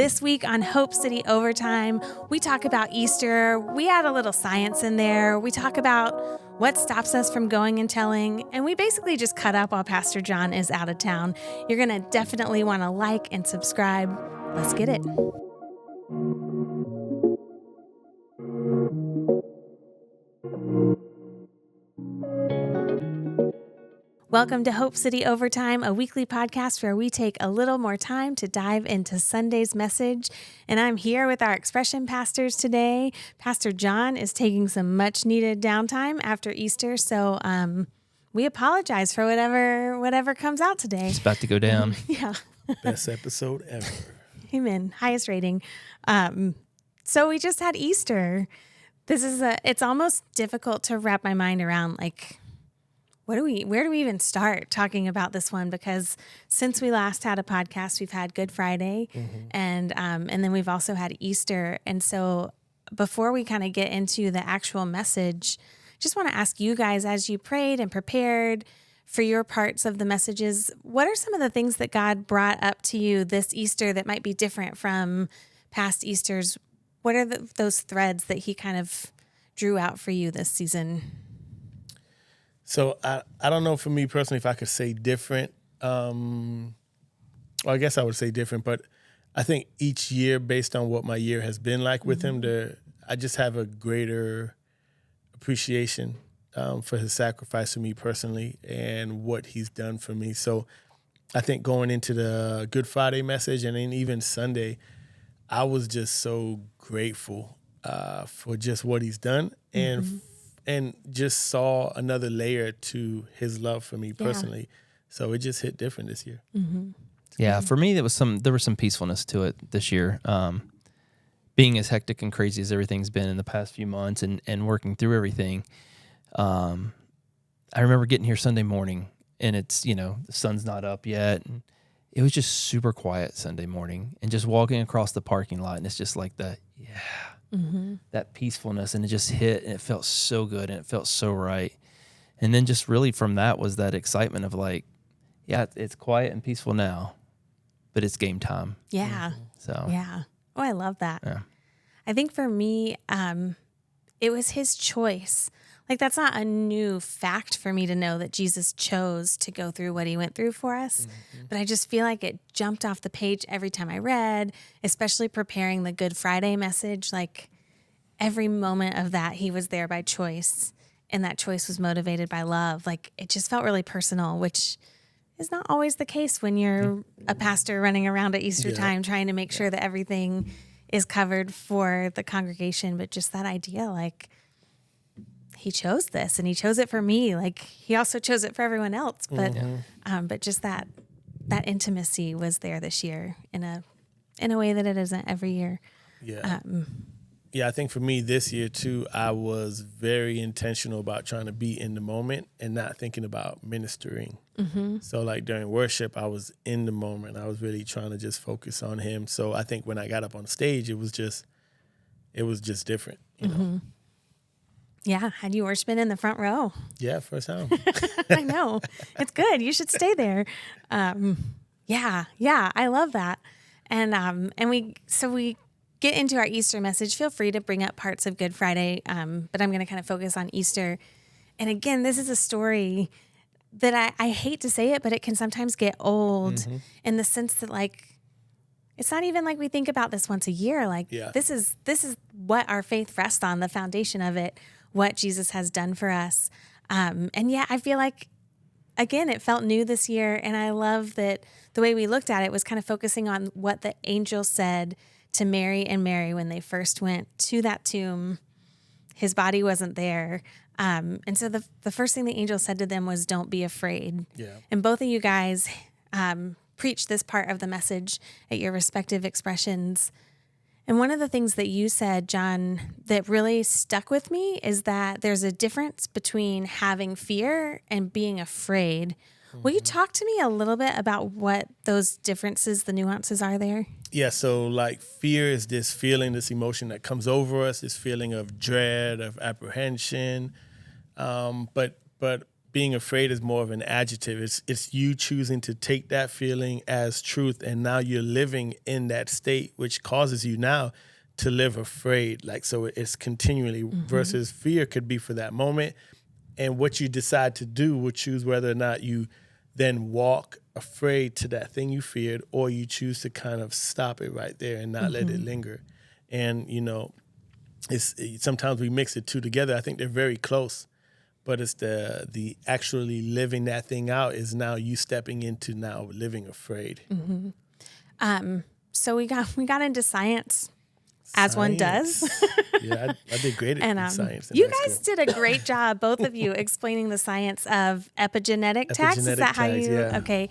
This week on Hope City Overtime, we talk about Easter. We add a little science in there. We talk about what stops us from going and telling, and we basically just cut up while Pastor John is out of town. You're going to definitely want to like and subscribe. Let's get it. Welcome to Hope City Overtime, a weekly podcast where we take a little more time to dive into Sunday's message. And I'm here with our expression pastors today. Pastor John is taking some much needed downtime after Easter, so we apologize for whatever comes out today. It's about to go down. Yeah. Best episode ever. Amen. Highest rating. So we just had Easter. It's almost difficult to wrap my mind around, like, where do we even start talking about this one? Because since we last had a podcast, we've had Good Friday, and then we've also had Easter. And so before we kind of get into the actual message, just want to ask you guys, as you prayed and prepared for your parts of the messages, what are some of the things that God brought up to you this Easter that might be different from past Easters? What are those threads that he kind of drew out for you this season? So I don't know for me personally if I could say different. Well, I guess I would say different, but I think each year, based on what my year has been like with him, I just have a greater appreciation for his sacrifice for me personally and what he's done for me. So I think going into the Good Friday message and then even Sunday, I was just so grateful for just what he's done and just saw another layer to his love for me personally. So it just hit different this year. Yeah, for me, there was some peacefulness to it this year. Being as hectic and crazy as everything's been in the past few months and working through everything, I remember getting here Sunday morning and it's, the sun's not up yet. And it was just super quiet Sunday morning and just walking across the parking lot and it's just like that peacefulness, and it just hit and it felt so good and it felt so right. And then just really from that was that excitement of like, yeah, it's quiet and peaceful now, but it's game time. Yeah. So yeah. Oh, I love that. Yeah. I think for me, it was his choice. Like, that's not a new fact for me to know that Jesus chose to go through what he went through for us. But I just feel like it jumped off the page every time I read, especially preparing the Good Friday message. Like, every moment of that, he was there by choice, and that choice was motivated by love. Like, it just felt really personal, which is not always the case when you're a pastor running around at Easter time trying to make sure that everything is covered for the congregation. But just that idea, like, he chose this and he chose it for me. Like, he also chose it for everyone else. But but just that intimacy was there this year in a way that it isn't every year. Yeah. Yeah, I think for me this year too, I was very intentional about trying to be in the moment and not thinking about ministering. So like during worship, I was in the moment. I was really trying to just focus on him. So I think when I got up on stage, it was just different, you know. Yeah. Had you worshiping in the front row? Yeah, first time. I know. It's good. You should stay there. Yeah. I love that. And we get into our Easter message. Feel free to bring up parts of Good Friday, but I'm going to kind of focus on Easter. And again, this is a story that I hate to say it, but it can sometimes get old in the sense that, like, it's not even like we think about this once a year. Like, this is what our faith rests on, the foundation of it, what Jesus has done for us. And yeah, I feel like, again, it felt new this year. And I love that the way we looked at it was kind of focusing on what the angel said to Mary and Mary when they first went to that tomb. His body wasn't there. And so the first thing the angel said to them was, "Don't be afraid." Yeah. And both of you guys preached this part of the message at your respective expressions. And one of the things that you said, John, that really stuck with me is that there's a difference between having fear and being afraid. Will you talk to me a little bit about what those differences, the nuances are there? Yeah, so like fear is this feeling, this emotion that comes over us, this feeling of dread, of apprehension. But being afraid is more of an adjective. It's you choosing to take that feeling as truth, and now you're living in that state, which causes you now to live afraid. Like, so it's continually versus fear could be for that moment, and what you decide to do will choose whether or not you then walk afraid to that thing you feared, or you choose to kind of stop it right there and not let it linger. And it's sometimes we mix the two together. I think they're very close. But it's the actually living that thing out is now you stepping into now living afraid. So we got into science, as one does. Yeah, I did great at science. You guys did a great job, both of you, explaining the science of epigenetic tags. Is that how you? Yeah. Okay.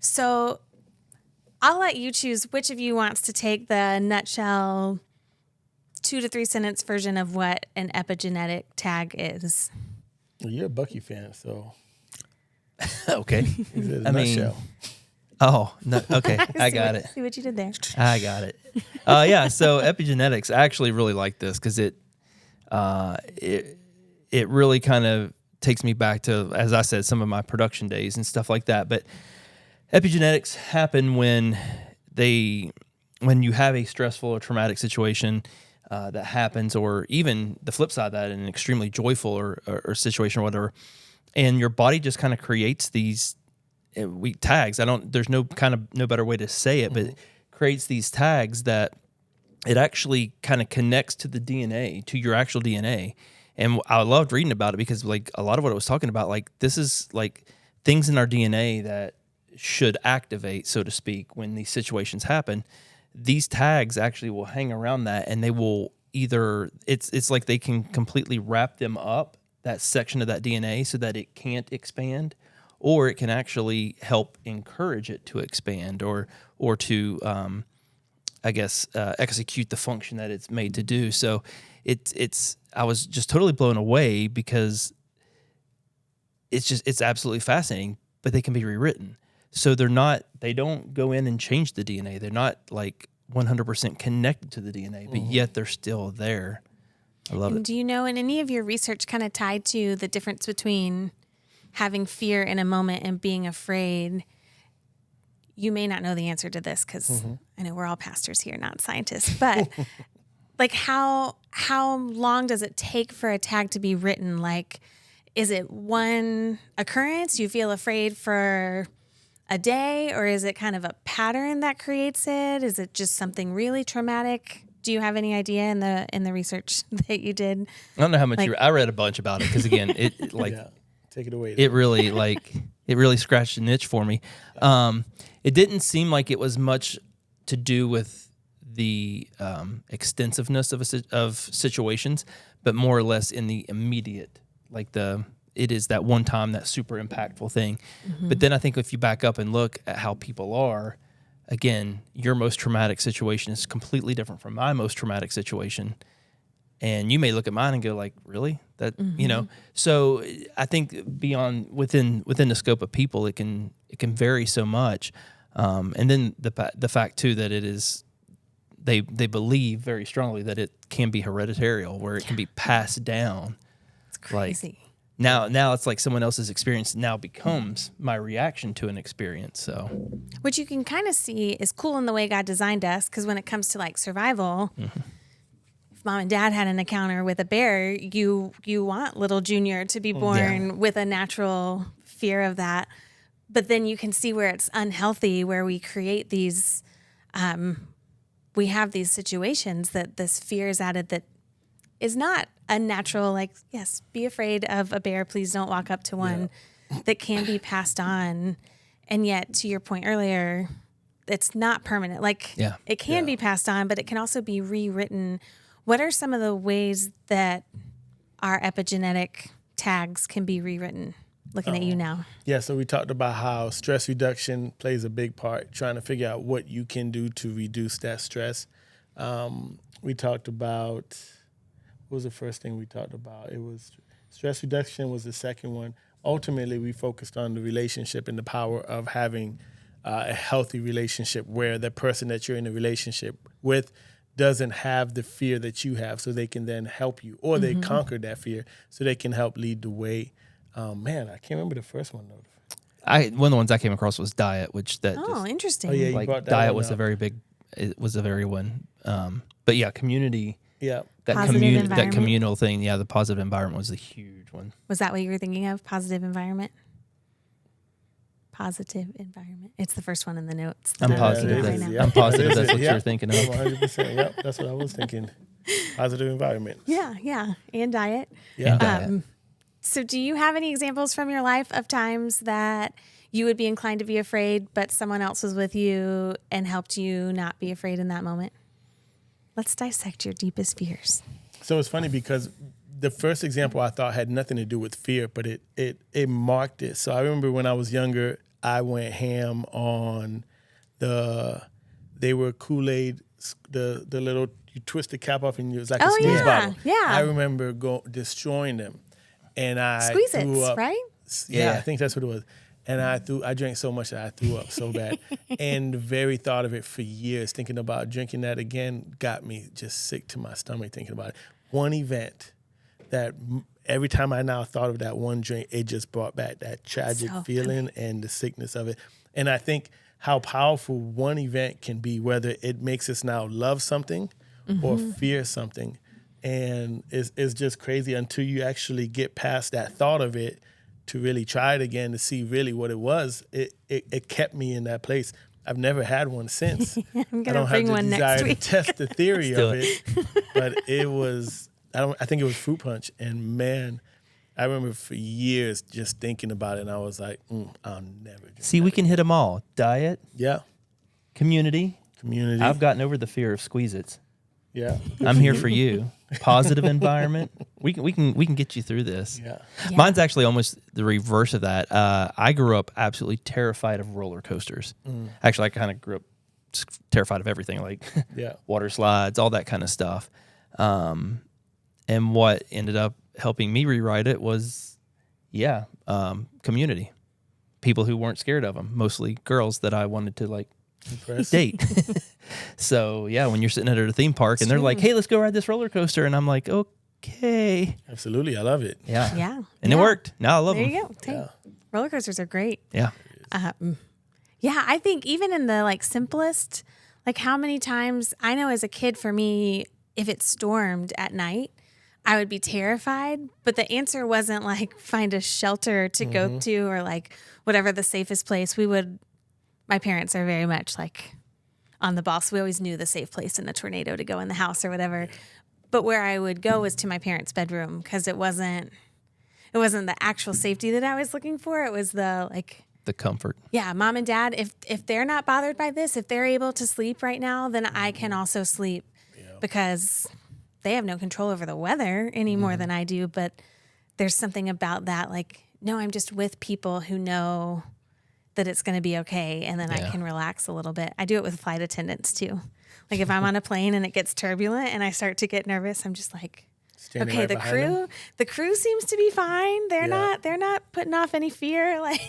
So I'll let you choose which of you wants to take the nutshell 2 to 3 sentence version of what an epigenetic tag is. Well, you're a Bucky fan, so Okay. I mean, Oh, no, okay. I got it. See what you did there. I got it. Yeah. So epigenetics, I actually really like this because it really kind of takes me back to, as I said, some of my production days and stuff like that. But epigenetics happen when you have a stressful or traumatic situation that happens, or even the flip side of that, an extremely joyful or situation or whatever, and your body just kind of creates these tags. There's no better way to say it, but it creates these tags that it actually kind of connects to the DNA, to your actual DNA. And I loved reading about it because like a lot of what I was talking about, like this is like things in our DNA that should activate, so to speak, when these situations happen. These tags actually will hang around that, and they will either, it's like they can completely wrap them up, that section of that DNA, so that it can't expand, or it can actually help encourage it to expand or to, execute the function that it's made to do. So I was just totally blown away because it's absolutely fascinating, but they can be rewritten. So they don't go in and change the DNA. They're not like 100% connected to the DNA, but yet they're still there. I love it. Do you know, in any of your research kind of tied to the difference between having fear in a moment and being afraid? You may not know the answer to this because I know we're all pastors here, not scientists, but like how long does it take for a tag to be written? Like, is it one occurrence? You feel afraid for a day, or is it kind of a pattern that creates it? Is it just something really traumatic? Do you have any idea in the research that you did? I don't know how much I read a bunch about it because again, it take it away. It really scratched an itch for me. It didn't seem like it was much to do with the extensiveness of situations, but more or less in the immediate, like it is that one time, that super impactful thing. But then I think if you back up and look at how people are, again, your most traumatic situation is completely different from my most traumatic situation. And you may look at mine and go like, really? That, so I think within the scope of people, it can vary so much. And then the fact too, that it is, they believe very strongly that it can be hereditary, where it can be passed down. It's crazy. Like, now it's like someone else's experience now becomes my reaction to an experience. So, which you can kind of see is cool in the way God designed us, because when it comes to like survival, if mom and dad had an encounter with a bear, you want little Junior to be born with a natural fear of that. But then you can see where it's unhealthy, where we create these, we have these situations that this fear is added that is not a natural, like, yes, be afraid of a bear, please don't walk up to one, that can be passed on. And yet, to your point earlier, it's not permanent. Like, it can be passed on, but it can also be rewritten. What are some of the ways that our epigenetic tags can be rewritten? Looking at you now. Yeah, so we talked about how stress reduction plays a big part, trying to figure out what you can do to reduce that stress. We talked about, what was the first thing we talked about? It was stress reduction was the second one. Ultimately, we focused on the relationship and the power of having a healthy relationship where the person that you're in a relationship with doesn't have the fear that you have, so they can then help you, or they conquer that fear so they can help lead the way. Man, I can't remember the first one though. One of the ones I came across was diet, which that Oh, interesting. Oh, yeah, you like brought that diet one was up. a very big. It was a very one. But yeah, community. Yeah. That Positive that environment. communal thing. Yeah, the positive environment was a huge one. Was that what you were thinking of? Positive environment? Positive environment. It's the first one in the notes. that I'm I'm positive. looking at That, right now. I'm positive That is that's it. what Yeah. you're thinking I'm of. 100%. Yep, that's what I was thinking. Positive environment. Yeah. And diet. Yeah. And diet. So do you have any examples from your life of times that you would be inclined to be afraid, but someone else was with you and helped you not be afraid in that moment? Let's dissect your deepest fears. So it's funny because the first example I thought had nothing to do with fear, but it marked it. So I remember when I was younger, I went ham on they were Kool-Aid, the little, you twist the cap off and it was like a Oh, squeeze yeah, bottle. yeah. I remember destroying them. And I Squeeze-Its, threw up. right? Yeah, Yeah. I think that's what it was. And I drank so much that I threw up so bad. And the very thought of it for years, thinking about drinking that again, got me just sick to my stomach thinking about it. One event that every time I now thought of that one drink, it just brought back that tragic So feeling and the sickness of it. And I think how powerful one event can be, whether it makes us now love something or fear something. And it's just crazy until you actually get past that thought of it to really try it again to see really what it was. It kept me in that place. I've never had one since. I'm I gonna don't have bring the one desire next to week. test the theory Let's do of it, but it was. I think it was fruit punch, and man, I remember for years just thinking about it, and I was like, I'll never drink See, that we can hit them all. Diet, Yeah, community. community. I've gotten over the fear of Squeeze-Its. yeah, I'm here for you. Positive environment. We can get you through this. yeah. Yeah. Mine's actually almost the reverse of that. I grew up absolutely terrified of roller coasters. Actually, I kind of grew up terrified of everything, like Yeah. water slides, all that kind of stuff. And what ended up helping me rewrite it was, community. People who weren't scared of them, mostly girls that I wanted to like Impressed. date. So yeah, when you're sitting at a theme park and they're like, "Hey, let's go ride this roller coaster," and I'm like, "Okay, Absolutely, I love it. yeah, Yeah. and it worked. Now I love There them. you go. Hey, Yeah. roller coasters are great. Yeah, Yeah, I think even in the like simplest, like how many times I know as a kid for me, if it stormed at night, I would be terrified. But the answer wasn't like find a shelter to go to or like whatever the safest place. My parents are very much like on the ball. So we always knew the safe place in a tornado to go in the house or whatever. But where I would go was to my parents' bedroom because it wasn't the actual safety that I was looking for. It was the like, the comfort. yeah, mom and dad, if they're not bothered by this, if they're able to sleep right now, then I can also sleep because they have no control over the weather any more than I do. But there's something about that, like, no, I'm just with people who know that it's going to be okay. And then I Yeah. can relax a little bit. I do it with flight attendants too. Like if I'm on a plane and it gets turbulent and I start to get nervous, I'm just like, Standing okay, right behind them. the crew seems to be fine. They're Yeah. not putting off any fear. Like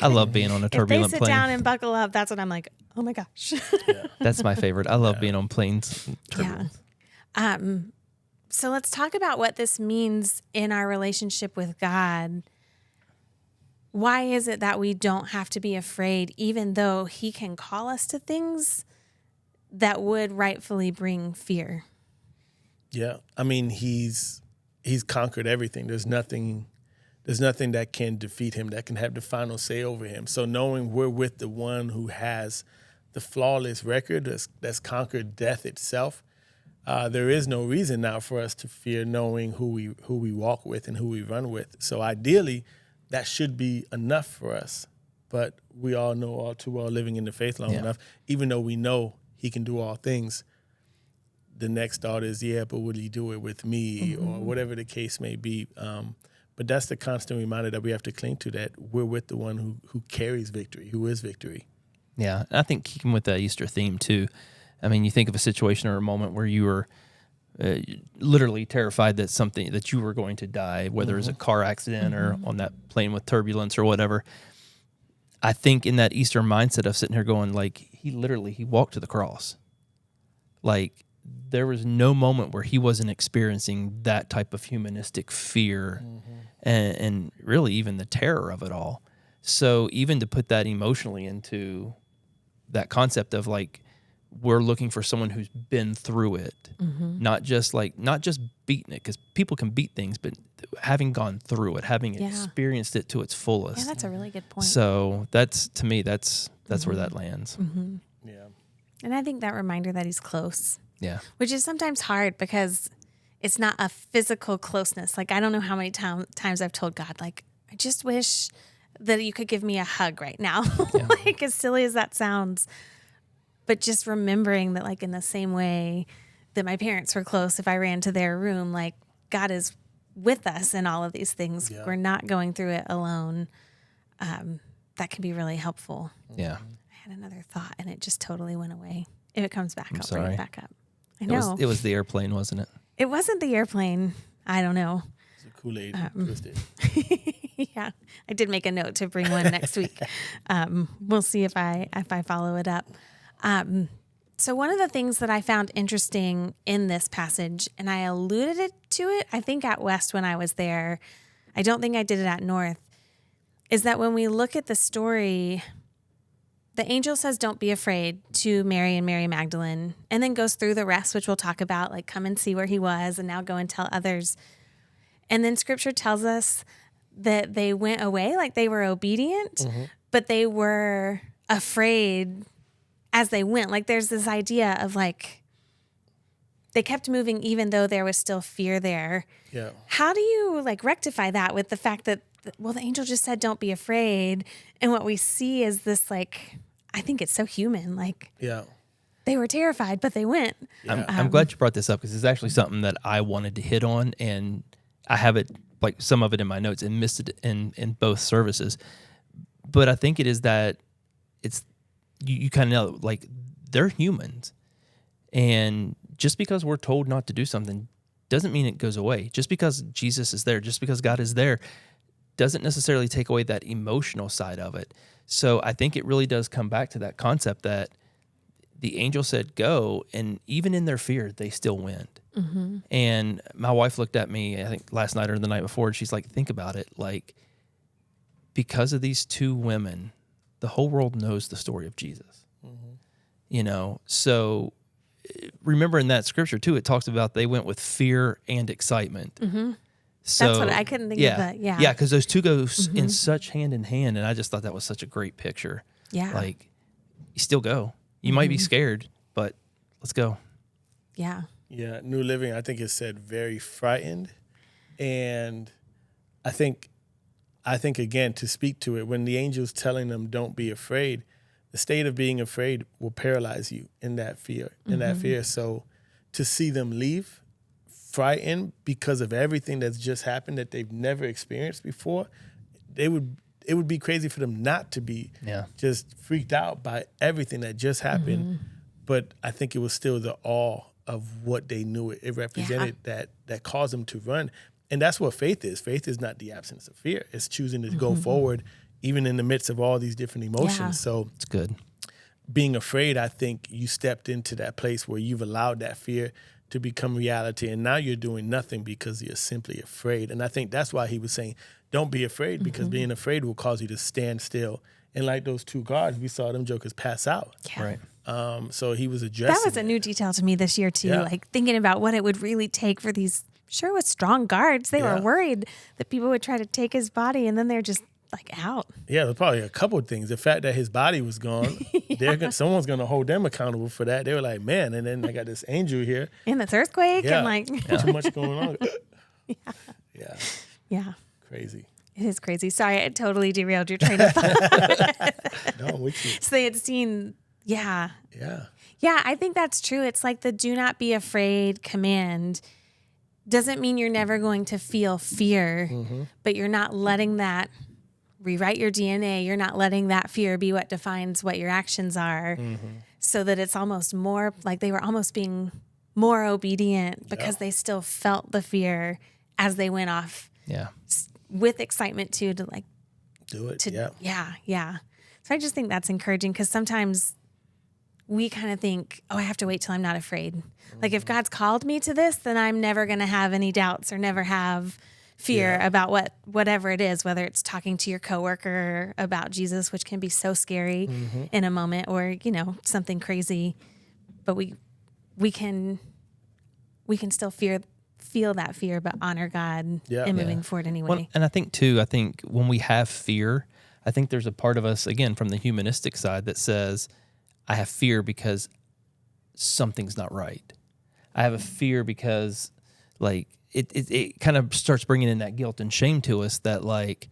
I love being on a if they turbulent sit plane. down and buckle up, that's when I'm like, oh my gosh. That's my favorite. I love being on planes. Turbulent. So let's talk about what this means in our relationship with God. Why is it that we don't have to be afraid, even though He can call us to things that would rightfully bring fear? Yeah, I mean he's conquered everything. There's nothing that can defeat him, that can have the final say over him. So knowing we're with the one who has the flawless record that's conquered death itself, there is no reason now for us to fear knowing who we walk with and who we run with. So ideally, that should be enough for us. But we all know all too well, living in the faith long enough, even though we know He can do all things, the next thought is, but will He do it with me, or whatever the case may be. But that's the constant reminder that we have to cling to, that we're with the one who carries victory, who is victory. Yeah, and I think keeping with that Easter theme too. I mean, you think of a situation or a moment where you were literally terrified that you were going to die, whether it was a car accident or on that plane with turbulence or whatever. I think in that Easter mindset of sitting here going, like, he walked to the cross. Like, there was no moment where he wasn't experiencing that type of humanistic fear and really even the terror of it all. So even to put that emotionally into that concept of like, we're looking for someone who's been through it, not just beating it, because people can beat things, but having gone through it, having experienced it to its fullest. Yeah, that's a really good point. So that's, to me, that's where that lands. Yeah. And I think that reminder that he's close, Yeah. which is sometimes hard because it's not a physical closeness. Like, I don't know how many times I've told God, like, I just wish that you could give me a hug right now. Like, as silly as that sounds. But just remembering that, like, in the same way that my parents were close, if I ran to their room, like, God is with us in all of these things. Yeah. We're not going through it alone. That can be really helpful. Yeah. I had another thought and it just totally went away. If it comes back, I'll bring sorry. it back up. I know. It was the airplane, wasn't it? It wasn't the airplane. I don't know. It's a Kool-Aid twisted. Yeah, I did make a note to bring one next week. We'll see if I follow it up. So one of the things that I found interesting in this passage, and I alluded to it, I think at West when I was there, I don't think I did it at North, is that when we look at the story, the angel says, "Don't be afraid," to Mary and Mary Magdalene, and then goes through the rest, which we'll talk about, like come and see where he was, and now go and tell others. And then Scripture tells us that they went away, like they were obedient, but they were afraid as they went. Like there's this idea of like, they kept moving even though there was still fear there. Yeah. How do you like rectify that with the fact that, well, the angel just said, "Don't be afraid." And what we see is this, like, I think it's so human. Like Yeah. they were terrified, but they went. I'm glad you brought this up because it's actually something that I wanted to hit on, and I have it, like some of it in my notes, and missed it in both services. But I think it is that it's, you kind of know, like, they're humans. And just because we're told not to do something doesn't mean it goes away. Just because Jesus is there, just because God is there, doesn't necessarily take away that emotional side of it. So I think it really does come back to that concept that the angel said go, and even in their fear, they still went. And my wife looked at me, I think last night or the night before, and she's like, think about it. Like, because of these two women, the whole world knows the story of Jesus. You know, so remember in that scripture too, it talks about they went with fear and excitement. So, That's what I couldn't think of that. Yeah. Yeah, because those two go in such hand in hand, and I just thought that was such a great picture. Yeah. Like, you still go. You might be scared, but let's go. Yeah. Yeah, New Living, I think it said very frightened. And I think again, to speak to it, when the angel's telling them don't be afraid, the state of being afraid will paralyze you in that fear, So to see them leave frightened because of everything that's just happened that they've never experienced before, it would be crazy for them not to be just freaked out by everything that just happened. But I think it was still the awe of what they knew it represented that caused them to run. And that's what faith is. Faith is not the absence of fear. It's choosing to go forward even in the midst of all these different emotions. Yeah. So It's good. being afraid, I think you stepped into that place where you've allowed that fear to become reality. And now you're doing nothing because you're simply afraid. And I think that's why he was saying, don't be afraid, because being afraid will cause you to stand still. And like those two guards, we saw them jokers pass out. Yeah. Right. So he was addressing That was a new detail to me this year too. Yeah. Like thinking about what it would really take for these, sure, with strong guards. They were worried that people would try to take his body, and then they're just like out. Yeah, there's probably a couple of things. The fact that his body was gone, someone's going to hold them accountable for that. They were like, man, and then I got this angel here. In this earthquake Yeah, and like, too much going on. yeah, Crazy. it is crazy. Sorry, I totally derailed your train of thought. No, I'm with you. So they had seen, yeah. Yeah, I think that's true. It's like the "do not be afraid" command doesn't mean you're never going to feel fear, but you're not letting that rewrite your DNA. You're not letting that fear be what defines what your actions are, so that it's almost more like they were almost being more obedient because they still felt the fear as they went off Yeah. with excitement too, to like, do it. to, Yeah. yeah. So I just think that's encouraging, because sometimes we kind of think, oh, I have to wait till I'm not afraid. Like if God's called me to this, then I'm never going to have any doubts or never have fear about whatever it is, whether it's talking to your coworker about Jesus, which can be so scary in a moment, or, something crazy, but we can still feel that fear, but honor God and moving forward anyway. Well, and I think when we have fear, I think there's a part of us, again, from the humanistic side that says, I have fear because something's not right. I have a fear because, like, it kind of starts bringing in that guilt and shame to us that, like,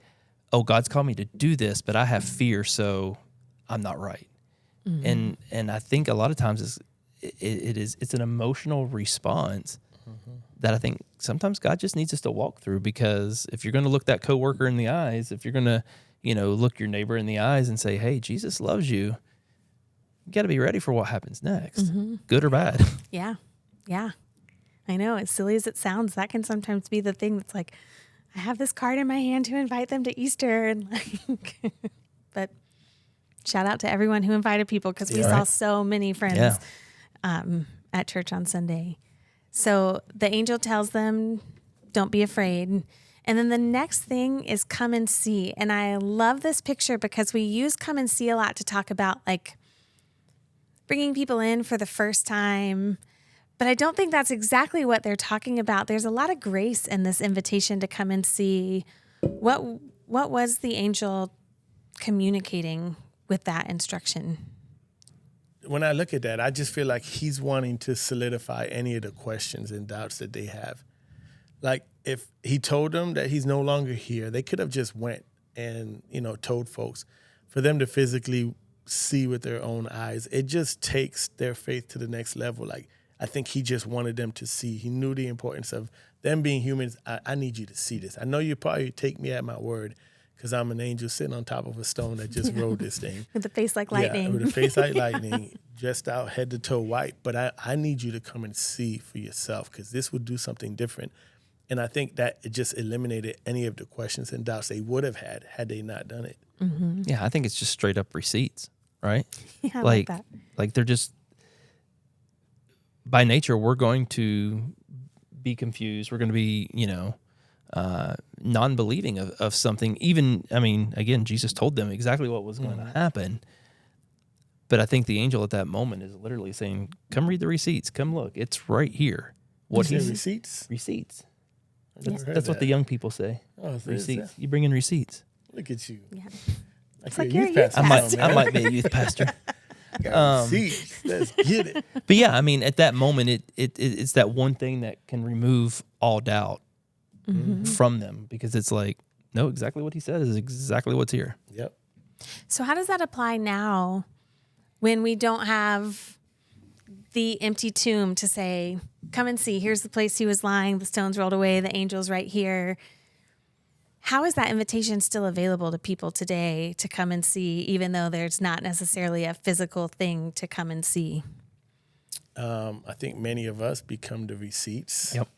oh, God's called me to do this, but I have fear, so I'm not right. And I think a lot of times it's an emotional response that I think sometimes God just needs us to walk through, because if you're going to look that coworker in the eyes, if you're going to, look your neighbor in the eyes and say, hey, Jesus loves you, you got to be ready for what happens next, good or bad. Yeah. Yeah. I know, as silly as it sounds, that can sometimes be the thing that's like, I have this card in my hand to invite them to Easter. And like, but shout out to everyone who invited people, because we saw so many friends at church on Sunday. So the angel tells them, don't be afraid. And then the next thing is come and see. And I love this picture because we use come and see a lot to talk about like bringing people in for the first time. But I don't think that's exactly what they're talking about. There's a lot of grace in this invitation to come and see. What was the angel communicating with that instruction? When I look at that, I just feel like he's wanting to solidify any of the questions and doubts that they have. Like if he told them that he's no longer here, they could have just went and, told folks. For them to physically see with their own eyes, it just takes their faith to the next level. Like, I think he just wanted them to see. He knew the importance of them being humans. I need you to see this. I know you probably take me at my word because I'm an angel sitting on top of a stone that just rode this thing. With a face like lightning. Yeah, with a face like lightning, dressed out head to toe white. But I need you to come and see for yourself, because this would do something different. And I think that it just eliminated any of the questions and doubts they would have had they not done it. Mm-hmm. Yeah, I think it's just straight up receipts, right? Yeah, I like that. Like they're just, by nature, we're going to be confused. We're going to be, non-believing of something. Even, again, Jesus told them exactly what was going to happen. But I think the angel at that moment is literally saying, come read the receipts. Come look. It's right here. What is receipts? Receipts. That's what the young people say. Oh, so receipts. You bring in receipts. Look at you. Yeah. It's like you're a youth pastor. I might be a youth pastor. Receipts. Let's get it. But yeah, at that moment, it's that one thing that can remove all doubt from them, because it's like, no, exactly what he said is exactly what's here. Yep. So how does that apply now when we don't have the empty tomb to say, come and see, here's the place he was lying, the stones rolled away, the angel's right here? How is that invitation still available to people today to come and see, even though there's not necessarily a physical thing to come and see? I think many of us become the receipts. Yep.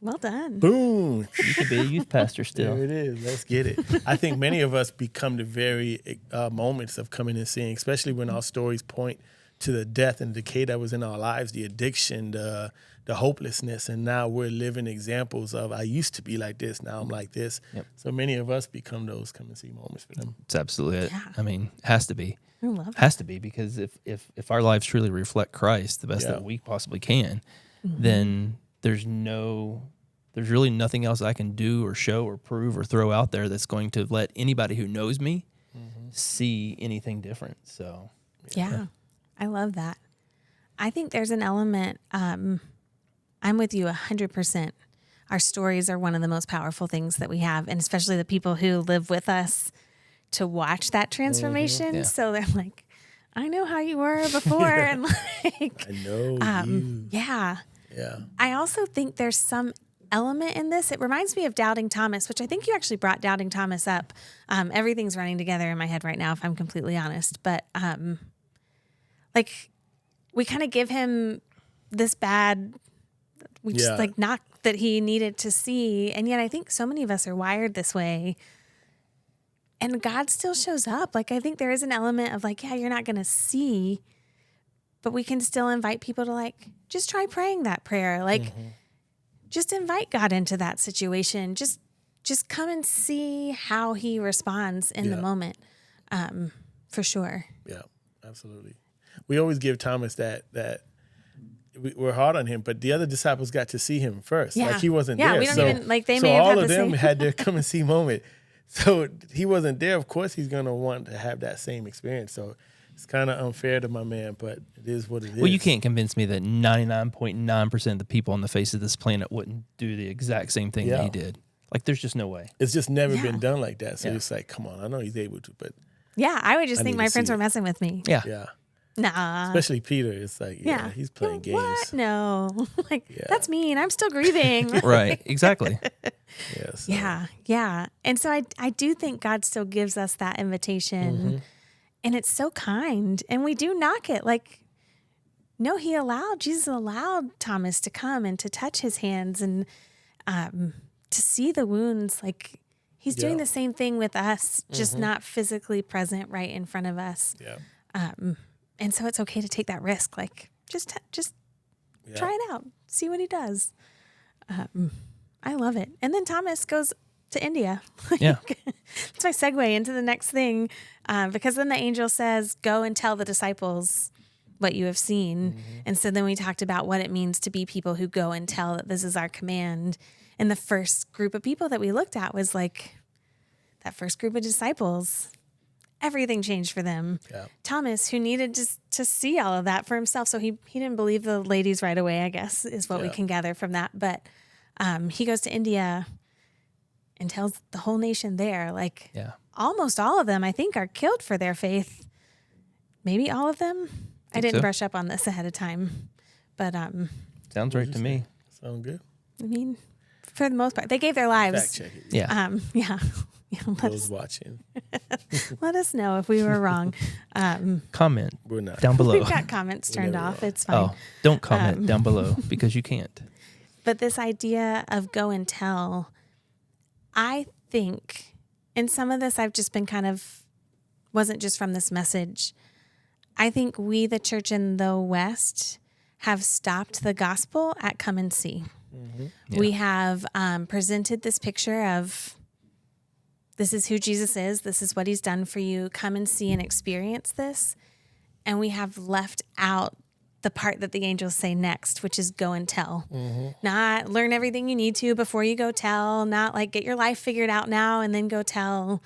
Well done. Boom. You could be a youth pastor still. There it is. Let's get it. I think many of us become the very moments of coming and seeing, especially when our stories point to the death and decay that was in our lives, the addiction, the hopelessness, and now we're living examples of, I used to be like this, now I'm like this. Yep. So many of us become those come and see moments for them. It's absolutely it. Yeah. Has to be. I love that. Has to be, because if our lives truly reflect Christ the best that we possibly can, then there's really nothing else I can do or show or prove or throw out there that's going to let anybody who knows me see anything different. So Yeah, I love that. I think there's an element, I'm with you 100%. Our stories are one of the most powerful things that we have, and especially the people who live with us to watch that transformation. Yeah. So they're like, I know how you were before. And like, I know you. yeah. Yeah. I also think there's some element in this. It reminds me of Doubting Thomas, which I think you actually brought Doubting Thomas up. Everything's running together in my head right now, if I'm completely honest. But like, we kind of give him this bad, we just like knock that he needed to see. And yet I think so many of us are wired this way. And God still shows up. Like, I think there is an element of like, yeah, you're not going to see, but we can still invite people to like, just try praying that prayer. Like, just invite God into that situation. Just come and see how he responds in the moment. For sure. Yeah, absolutely. We always give Thomas that we're hard on him, but the other disciples got to see him first. Yeah. Like he wasn't Yeah, there. we don't so, even, like, they so may have all had of the them same- had their come and see moment. So he wasn't there. Of course, he's going to want to have that same experience. So it's kind of unfair to my man, but it is what it is. Well, you can't convince me that 99.9% of the people on the face of this planet wouldn't do the exact same thing that Yeah. he did. Like, there's just no way. It's just never Yeah. been done like that. So Yeah. it's like, come on, I know he's able to, but Yeah, I would just I think need my to friends see were it. messing with me. Yeah. yeah. Nah. Especially Peter. It's like, yeah, he's playing games. What? No. Like, Yeah. that's mean. I'm still grieving. Right. Exactly. Yes. Yeah, yeah. And so I do think God still gives us that invitation, and it's so kind, and we do knock it. Like, no, Jesus allowed Thomas to come and to touch his hands and to see the wounds. Like, he's doing Yeah. the same thing with us, just not physically present right in front of us. Yeah. And so it's okay to take that risk. Like, just Yeah. try it out, see what he does. I love it. And then Thomas goes to India. Yeah. That's my segue into the next thing, because then the angel says, "Go and tell the disciples what you have seen." And so then we talked about what it means to be people who go and tell that this is our command. And the first group of people that we looked at was like that first group of disciples. Everything changed for them. Yeah. Thomas, who needed to see all of that for himself, so he didn't believe the ladies right away, I guess, is what we Yeah. can gather from that. But he goes to India and tells the whole nation there, like, Yeah. almost all of them, I think, are killed for their faith. Maybe all of them. I didn't so. brush up on this ahead of time, but Sounds right to me. Sound good? I mean, for the most part, they gave their lives. Fact check it. Yeah. Yeah. Yeah, Those watching. let us know if we were wrong. Comment We're not. down below. We've got comments turned never off. wrong. It's fine. Oh, don't comment down below because you can't. But this idea of go and tell, I think, and some of this I've just been wasn't just from this message. I think we, the church in the West, have stopped the gospel at come and see. We have presented this picture of this is who Jesus is. This is what he's done for you. Come and see and experience this. And we have left out the part that the angels say next, which is go and tell. Not learn everything you need to before you go tell, not like get your life figured out now and then go tell.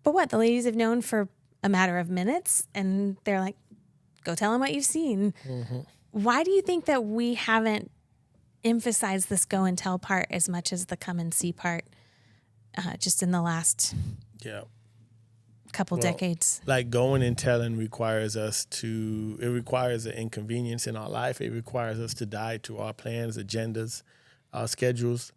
But what? The ladies have known for a matter of minutes, and they're like, go tell them what you've seen. Why do you think that we haven't emphasized this go and tell part as much as the come and see part just in the last Yeah. couple decades? Like going and telling requires it requires an inconvenience in our life. It requires us to die to our plans, agendas, our schedules.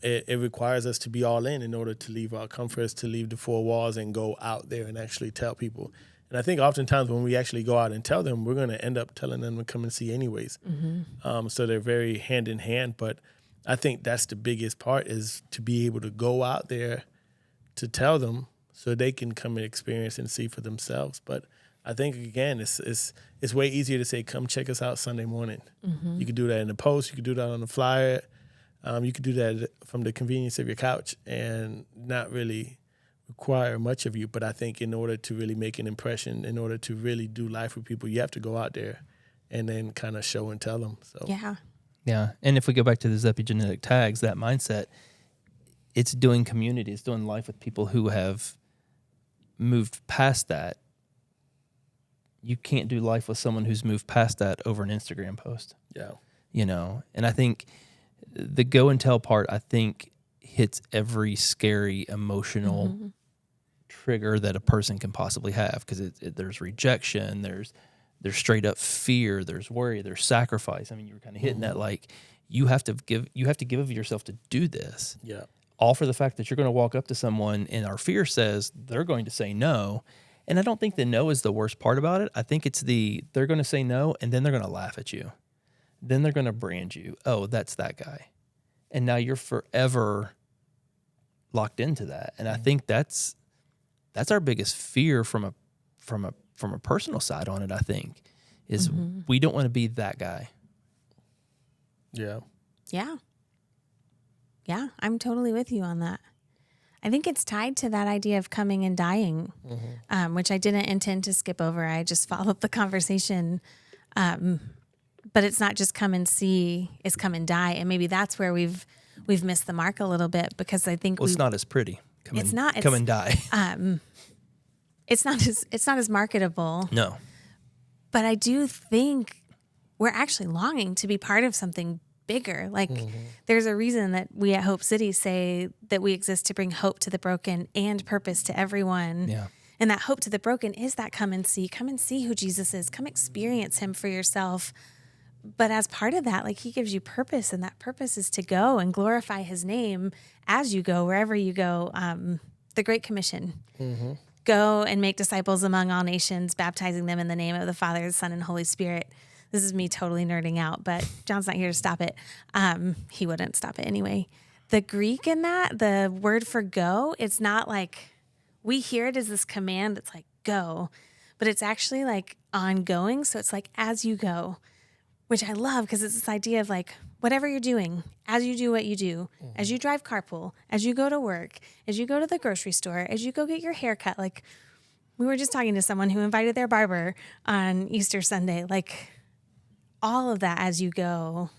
It requires us to be all in order to leave our comforts, to leave the four walls and go out there and actually tell people. And I think oftentimes when we actually go out and tell them, we're going to end up telling them to come and see anyways. So they're very hand in hand. But I think that's the biggest part, is to be able to go out there to tell them so they can come and experience and see for themselves. But I think, again, it's way easier to say, come check us out Sunday morning. You could do that in the post. You could do that on the flyer. You could do that from the convenience of your couch and not really require much of you. But I think in order to really make an impression, in order to really do life with people, you have to go out there and then kind of show and tell them. So Yeah. Yeah. And if we go back to those epigenetic tags, that mindset, it's doing community, it's doing life with people who have moved past that. You can't do life with someone who's moved past that over an Instagram post, yeah, and I think the go and tell part, I think, hits every scary emotional trigger that a person can possibly have, because there's rejection, there's straight up fear, there's worry, there's sacrifice. I mean, you were kind of hitting that, like you have to give of yourself to do this. yeah, All for the fact that you're going to walk up to someone and our fear says they're going to say no. And I don't think the no is the worst part about it. I think it's they're going to say no and then they're going to laugh at you. Then they're going to brand you. Oh, that's that guy. And now you're forever locked into that. And I think that's our biggest fear from a personal side on it, I think, is we don't want to be that guy. Yeah. Yeah. Yeah, I'm totally with you on that. I think it's tied to that idea of coming and dying, which I didn't intend to skip over. I just followed the conversation. But it's not just come and see, it's come and die. And maybe that's where we've missed the mark a little bit, because I think It's not as pretty. Come and die. It's not as marketable. No. But I do think we're actually longing to be part of something bigger. Like there's a reason that we at Hope City say that we exist to bring hope to the broken and purpose to everyone. Yeah. And that hope to the broken is that come and see who Jesus is, come experience him for yourself. But as part of that, like he gives you purpose, and that purpose is to go and glorify his name as you go, wherever you go. The Great Commission. Go and make disciples among all nations, baptizing them in the name of the Father, the Son, and Holy Spirit. This is me totally nerding out, but John's not here to stop it. He wouldn't stop it anyway. The Greek in that, the word for go, it's not like we hear it as this command that's like go, but it's actually like ongoing. So it's like as you go, which I love, because it's this idea of like whatever you're doing, as you do what you do, as you drive carpool, as you go to work, as you go to the grocery store, as you go get your hair cut. Like we were just talking to someone who invited their barber on Easter Sunday. Like all of that as you go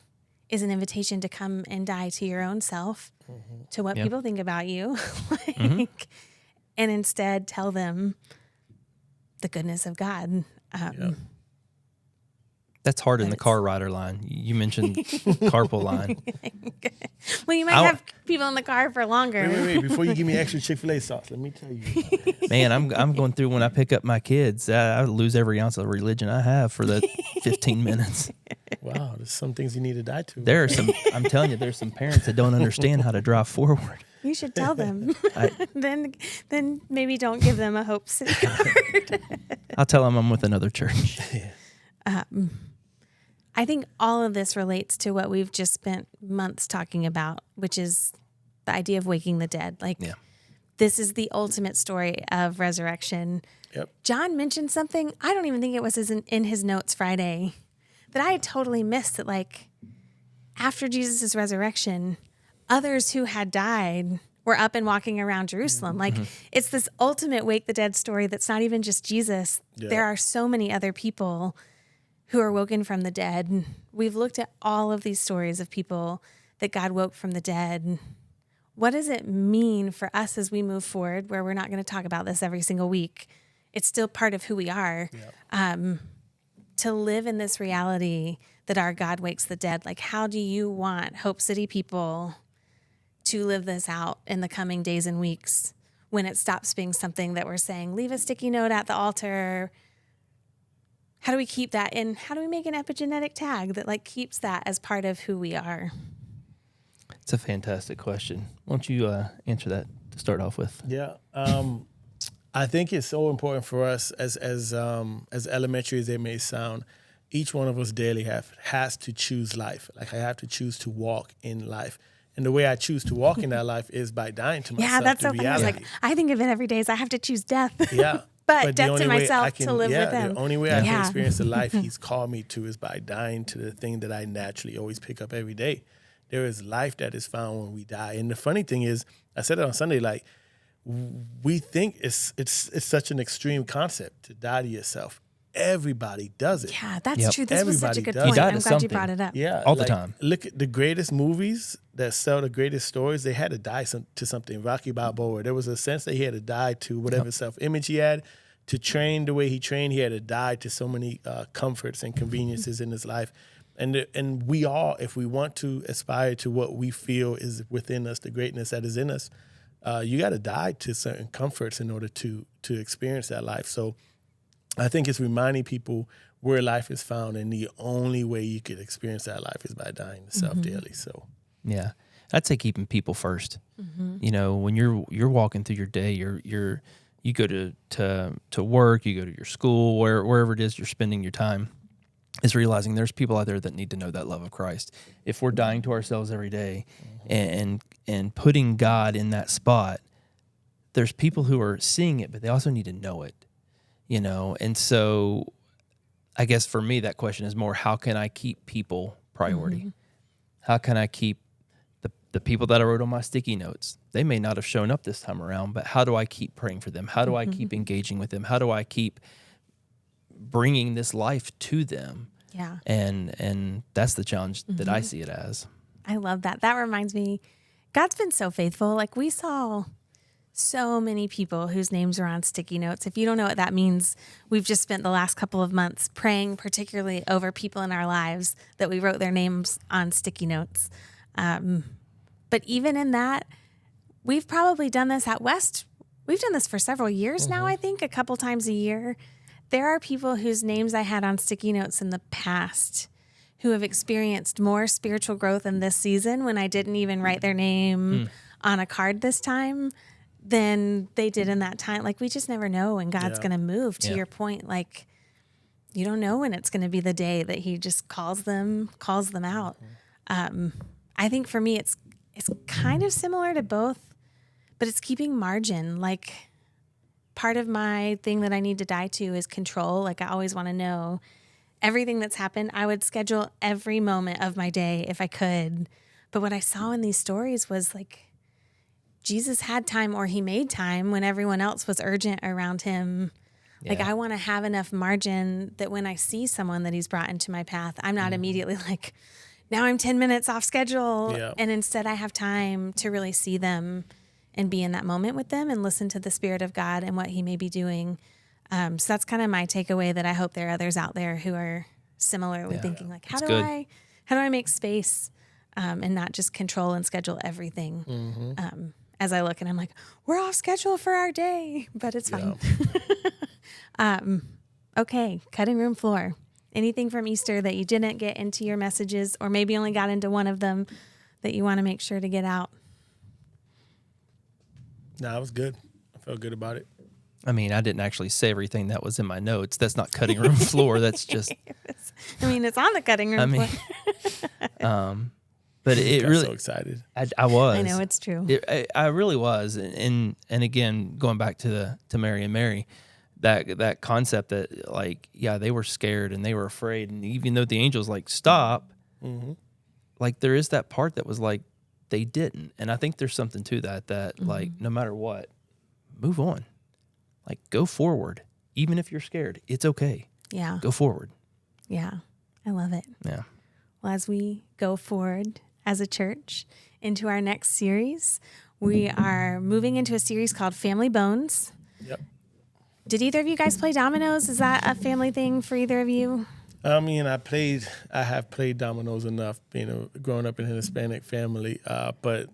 is an invitation to come and die to your own self, to what people think about you, and instead tell them the goodness of God. That's hard in the car rider line. You mentioned carpool line. Well, you might have people in the car for longer. Wait. Before you give me extra Chick-fil-A sauce, let me tell you. Man, I'm going through when I pick up my kids. I lose every ounce of religion I have for the 15 minutes. Wow, there's some things you need to die to. There are some. I'm telling you, there's some parents that don't understand how to drive forward. You should tell them. Then maybe don't give them a Hope City card. I'll tell them I'm with another church. I think all of this relates to what we've just spent months talking about, which is the idea of waking the dead. Like, this is the ultimate story of resurrection. Yep. John mentioned something, I don't even think it was in his notes Friday, that I had totally missed, that like after Jesus' resurrection, others who had died were up and walking around Jerusalem. Like it's this ultimate wake the dead story that's not even just Jesus. Yeah. There are so many other people who are woken from the dead. We've looked at all of these stories of people that God woke from the dead. What does it mean for us as we move forward, where we're not going to talk about this every single week? It's still part of who we are. To live in this reality that our God wakes the dead. Like, how do you want Hope City people to live this out in the coming days and weeks, when it stops being something that we're saying, leave a sticky note at the altar? How do we keep that in? How do we make an epigenetic tag that like keeps that as part of who we are? It's a fantastic question. Why don't you answer that to start off with? Yeah. I think it's so important for us, as elementary as it may sound, each one of us daily has to choose life. Like I have to choose to walk in life. And the way I choose to walk in that life is by dying to myself. Yeah, that's so funny. Reality. I was like, I think of it every day as I have to choose death. Yeah. but death to myself to live with him. The only way I can experience the life he's called me to is by dying to the thing that I naturally always pick up every day. There is life that is found when we die. And the funny thing is, I said it on Sunday, like, we think it's such an extreme concept to die to yourself. Everybody does it. Yeah, that's true. This was such a good Everybody point. does. I'm glad you brought it up. Yeah, all the time. Look at the greatest movies that sell the greatest stories. They had to die to something. Rocky Balboa. There was a sense that he had to die to whatever self-image he had. To train the way he trained, he had to die to so many comforts and conveniences in his life. And we all, if we want to aspire to what we feel is within us, the greatness that is in us, you got to die to certain comforts in order to experience that life. So I think it's reminding people where life is found, and the only way you could experience that life is by dying to self daily. So yeah, I'd say keeping people first. You know, when you're walking through your day, you go to work, you go to your school, wherever it is you're spending your time, is realizing there's people out there that need to know that love of Christ. If we're dying to ourselves every day and putting God in that spot, there's people who are seeing it, but they also need to know it, you know? And so I guess for me, that question is more, how can I keep people priority? How can I keep the people that I wrote on my sticky notes? They may not have shown up this time around, but how do I keep praying for them? How do I keep engaging with them? How do I keep bringing this life to them? Yeah. And that's the challenge that I see it as. I love that. That reminds me, God's been so faithful. Like, we saw so many people whose names are on sticky notes. If you don't know what that means, we've just spent the last couple of months praying particularly over people in our lives that we wrote their names on sticky notes. But even in that, we've probably done this at West. We've done this for several years now, I think, a couple times a year. There are people whose names I had on sticky notes in the past who have experienced more spiritual growth in this season when I didn't even write their name on a card this time than they did in that time. Like, we just never know when God's going to move. To your point, like, you don't know when it's going to be the day that he just calls them out. I think for me, it's kind of similar to both, but it's keeping margin. Like, part of my thing that I need to die to is control. Like, I always want to know everything that's happened. I would schedule every moment of my day if I could. But what I saw in these stories was, like, Jesus had time, or he made time when everyone else was urgent around him. Yeah. Like, I want to have enough margin that when I see someone that he's brought into my path, I'm not immediately like, now I'm 10 minutes off schedule. Yeah. And instead I have time to really see them and be in that moment with them and listen to the Spirit of God and what he may be doing. So that's kind of my takeaway, that I hope there are others out there who are similarly thinking, like, how do I make space and not just control and schedule everything? As I look and I'm like, we're off schedule for our day, but it's fine. Okay, cutting room floor. Anything from Easter that you didn't get into your messages, or maybe only got into one of them, that you want to make sure to get out? No, it was good. I felt good about it. I mean, I didn't actually say everything that was in my notes. That's not cutting room floor. That's just. I mean, it's on the cutting room floor. But it got really. So excited. I was. I know, it's true. I really was, and again, going back to Mary and Mary, that concept that, like, yeah, they were scared and they were afraid, and even though the angels like stop, like, there is that part that was like they didn't, and I think there's something to that like, no matter what, move on, like, go forward, even if you're scared, it's okay. Yeah, go forward. Yeah, I love it. Yeah. Well, as we go forward as a church into our next series, we are moving into a series called Family Bones. Yep. Did either of you guys play dominoes? Is that a family thing for either of you? I mean, I have played dominoes enough, growing up in a Hispanic family, but,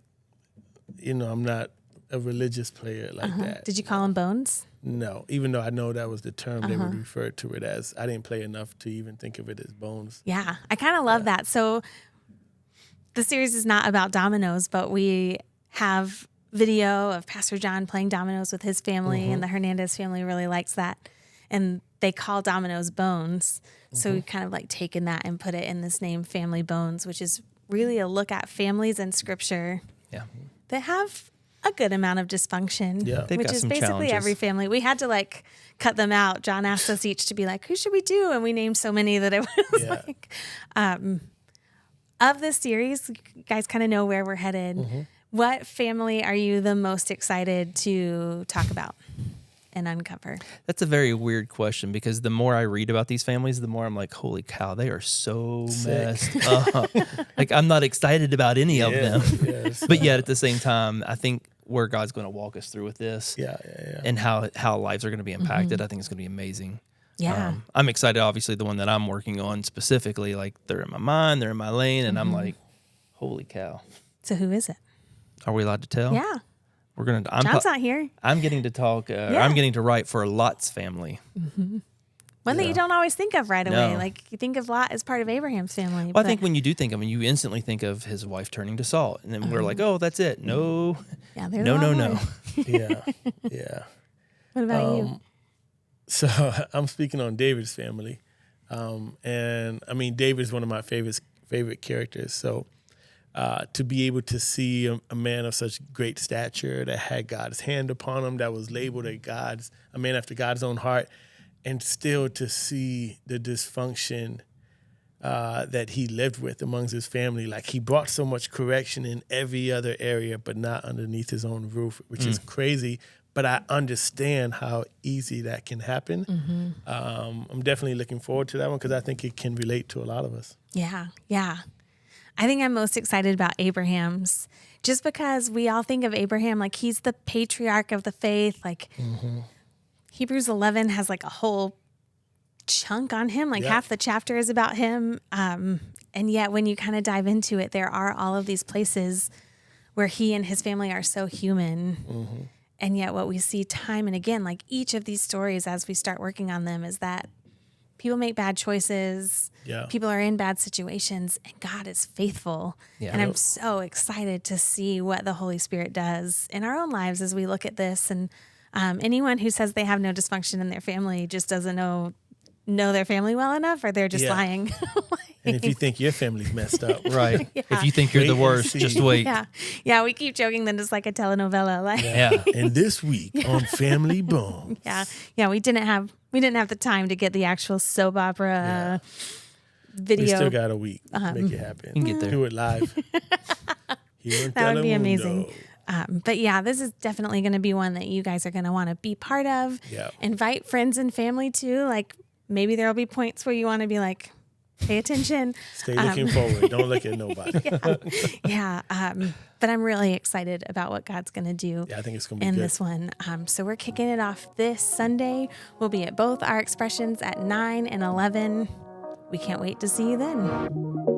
I'm not a religious player like that. Did you call them bones? No, even though I know that was the term they would refer to it as. I didn't play enough to even think of it as bones. Yeah, I kind of love that. So the series is not about dominoes, but we have video of Pastor John playing dominoes with his family, and the Hernandez family really likes that. And they call dominoes bones. So we've kind of like taken that and put it in this name, Family Bones, which is really a look at families in Scripture that have a good amount of dysfunction, which is basically challenges. Every family. We had to like cut them out. John asked us each to be like, who should we do? And we named so many that it was like, of this series, you guys kind of know where we're headed. What family are you the most excited to talk about and uncover? That's a very weird question, because the more I read about these families, the more I'm like, holy cow, they are so messed up. Like, I'm not excited about any of them. But yet at the same time, I think where God's going to walk us through with this and how lives are going to be impacted, I think it's going to be amazing. Yeah. I'm excited, obviously, the one that I'm working on specifically, like, they're in my mind, they're in my lane, and I'm like, holy cow. So who is it? Are we allowed to tell? Yeah. We're gonna. John's not here. I'm getting to talk. I'm getting to write for Lot's family. One that you don't always think of right away. No. Like, you think of Lot as part of Abraham's family. Well, I think when you do think of him, you instantly think of his wife turning to salt, and then we're like, oh, that's it. No, no. Yeah. What about you? So I'm speaking on David's family, and I mean, David's one of my favorite characters. So. To be able to see a man of such great stature that had God's hand upon him, that was labeled a man after God's own heart, and still to see the dysfunction that he lived with amongst his family. Like, he brought so much correction in every other area, but not underneath his own roof, which is crazy. But I understand how easy that can happen. I'm definitely looking forward to that one because I think it can relate to a lot of us. Yeah, yeah. I think I'm most excited about Abraham's, just because we all think of Abraham like he's the patriarch of the faith. Like Hebrews 11 has like a whole chunk on him, like half the chapter is about him. And yet when you kind of dive into it, there are all of these places where he and his family are so human. And yet what we see time and again, like each of these stories as we start working on them, is that people make bad choices. Yeah. People are in bad situations, and God is faithful. Yeah. And I'm so excited to see what the Holy Spirit does in our own lives as we look at this. And anyone who says they have no dysfunction in their family just doesn't know their family well enough, or they're just lying. And if you think your family's messed up, Right. If you think you're the Wait and worst, see. just wait. Yeah. We keep joking that it's like a telenovela. Like, Yeah. and this week on Family Bones, yeah. We didn't have the time to get the actual soap opera video. we still got a week to make it happen. You can get there. Do it live. Here in That would be Telemundo. amazing. But yeah, this is definitely going to be one that you guys are going to want to be part of. Yeah. Invite friends and family too. Like, maybe there'll be points where you want to be like, pay attention. Stay looking forward. Don't look at nobody. Yeah. But I'm really excited about what God's going to do Yeah, I think it's going to be in good. this one. So we're kicking it off this Sunday. We'll be at both our expressions at 9 and 11. We can't wait to see you then.